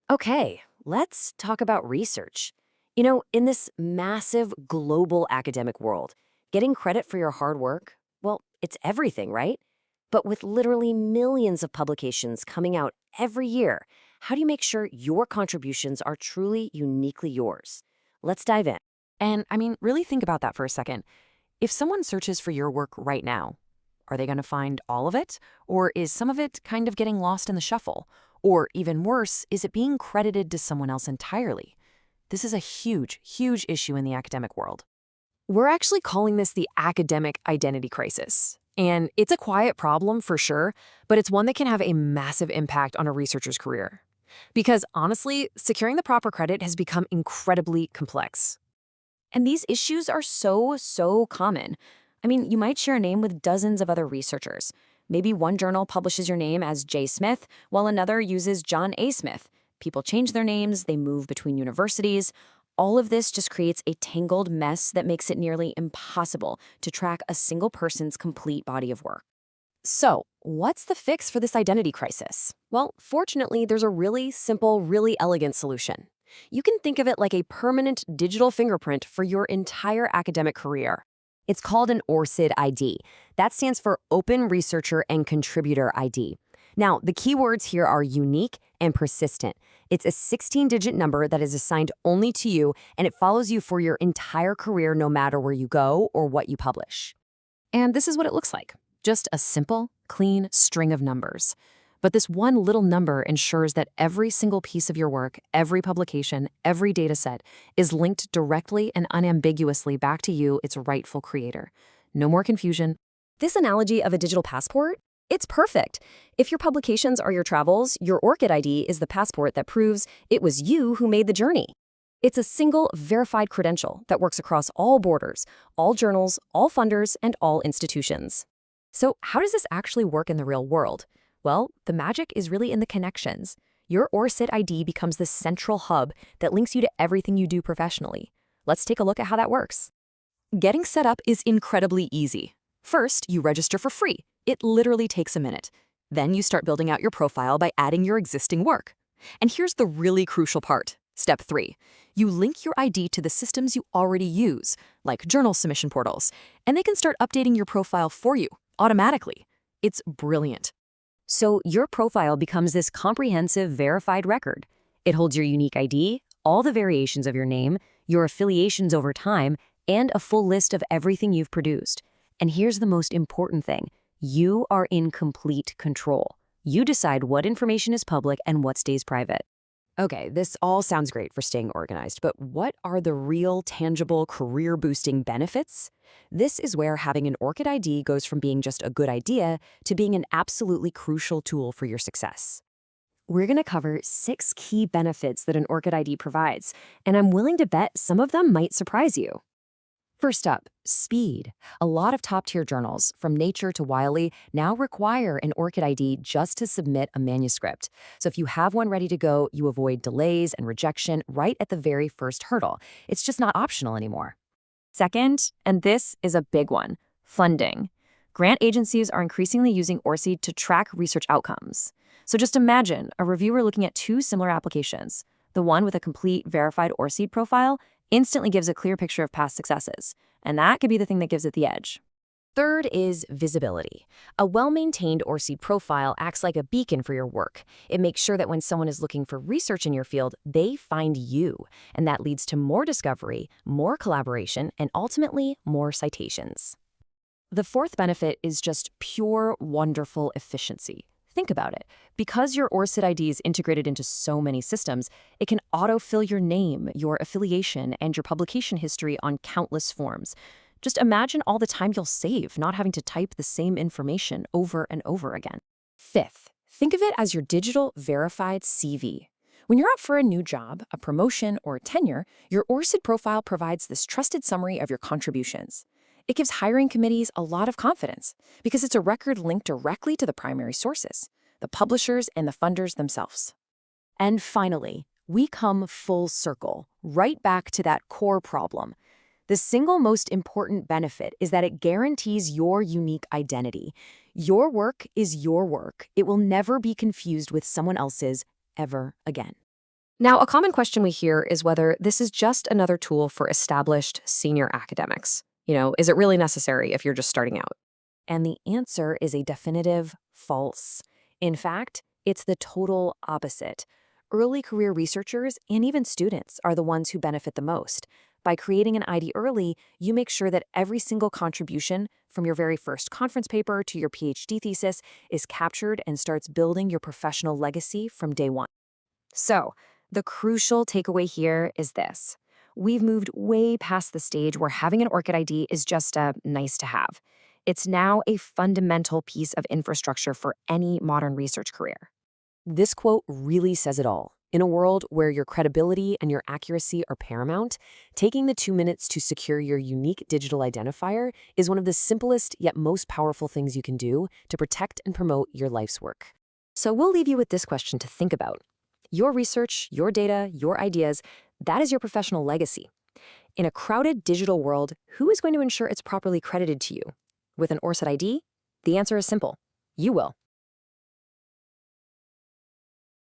Okay, let's talk about research. In this massive global academic world, getting credit for your hard work, well, it's everything, right? But with literally millions of publications coming out every year, how do you make sure your contributions are truly uniquely yours? Let's dive in. And I mean, really think about that for a second. If someone searches for your work right now, are they going to find all of it? Or is some of it kind of getting lost in the shuffle? Or even worse, is it being credited to someone else entirely? This is a huge, huge issue in the academic world. We're actually calling this the academic identity crisis. And it's a quiet problem for sure, but it's one that can have a massive impact on a researcher's career. Because honestly, securing the proper credit has become incredibly complex. And these issues are so common. I mean, you might share a name with dozens of other researchers. Maybe one journal publishes your name as J. Smith, while another uses John A. Smith. People change their names, they move between universities. All of this just creates a tangled mess that makes it nearly impossible to track a single person's complete body of work. So, what's the fix for this identity crisis? Well, fortunately, there's a really simple, really elegant solution. You can think of it like a permanent digital fingerprint for your entire academic career. It's called an ORCID ID. That stands for Open Researcher and Contributor ID. Now, the key words here are unique and persistent. It's a 16-digit number that is assigned only to you, and it follows you for your entire career no matter where you go or what you publish. And this is what it looks like. Just a simple, clean string of numbers. But this one little number ensures that every single piece of your work, every publication, every data set is linked directly and unambiguously back to you, its rightful creator. No more confusion. This analogy of a digital passport? It's perfect. If your publications are your travels, your ORCID ID is the passport that proves it was you who made the journey. It's a single, verified credential that works across all borders, all journals, all funders, and all institutions. So how does this actually work in the real world? Well, the magic is really in the connections. Your ORCID ID becomes the central hub that links you to everything you do professionally. Let's take a look at how that works. Getting set up is incredibly easy. First, you register for free. It literally takes a minute. Then you start building out your profile by adding your existing work. And here's the really crucial part. Step 3. You link your ID to the systems you already use, like journal submission portals, and they can start updating your profile for you automatically. It's brilliant. So your profile becomes this comprehensive, verified record. It holds your unique ID, all the variations of your name, your affiliations over time, and a full list of everything you've produced. And here's the most important thing. You are in complete control. You decide what information is public and what stays private. Okay, this all sounds great for staying organized, but what are the real, tangible, career-boosting benefits? This is where having an ORCID ID goes from being just a good idea to being an absolutely crucial tool for your success. We're going to cover 6 key benefits that an ORCID ID provides, and I'm willing to bet some of them might surprise you. First up, speed. A lot of top-tier journals, from Nature to Wiley, now require an ORCID ID just to submit a manuscript. So if you have one ready to go, you avoid delays and rejection right at the very first hurdle. It's just not optional anymore. Second, and this is a big one, funding. Grant agencies are increasingly using ORCID to track research outcomes. So just imagine a reviewer looking at 2 similar applications. The one with a complete verified ORCID profile instantly gives a clear picture of past successes, and that could be the thing that gives it the edge. Third is visibility. A well-maintained ORCID profile acts like a beacon for your work. It makes sure that when someone is looking for research in your field, they find you, and that leads to more discovery, more collaboration, and ultimately more citations. The fourth benefit is just pure, wonderful efficiency. Think about it. Because your ORCID ID is integrated into so many systems, it can autofill your name, your affiliation, and your publication history on countless forms. Just imagine all the time you'll save not having to type the same information over and over again. Fifth, think of it as your digital verified CV. When you're up for a new job, a promotion, or tenure, your ORCID profile provides this trusted summary of your contributions. It gives hiring committees a lot of confidence because it's a record linked directly to the primary sources, the publishers and the funders themselves. And finally, we come full circle, right back to that core problem. The single most important benefit is that it guarantees your unique identity. Your work is your work. It will never be confused with someone else's ever again. Now, a common question we hear is whether this is just another tool for established senior academics. Is it really necessary if you're just starting out? And the answer is a definitive false. In fact, it's the total opposite. Early career researchers and even students are the ones who benefit the most. By creating an ID early, you make sure that every single contribution, from your very first conference paper to your PhD thesis, is captured and starts building your professional legacy from day one. So, the crucial takeaway here is this. We've moved way past the stage where having an ORCID ID is just a nice to have. It's now a fundamental piece of infrastructure for any modern research career. This quote really says it all. In a world where your credibility and your accuracy are paramount, taking the 2 minutes to secure your unique digital identifier is one of the simplest yet most powerful things you can do to protect and promote your life's work. So we'll leave you with this question to think about. Your research, your data, your ideas, that is your professional legacy. In a crowded digital world, who is going to ensure it's properly credited to you? With an ORCID ID? The answer is simple. You will.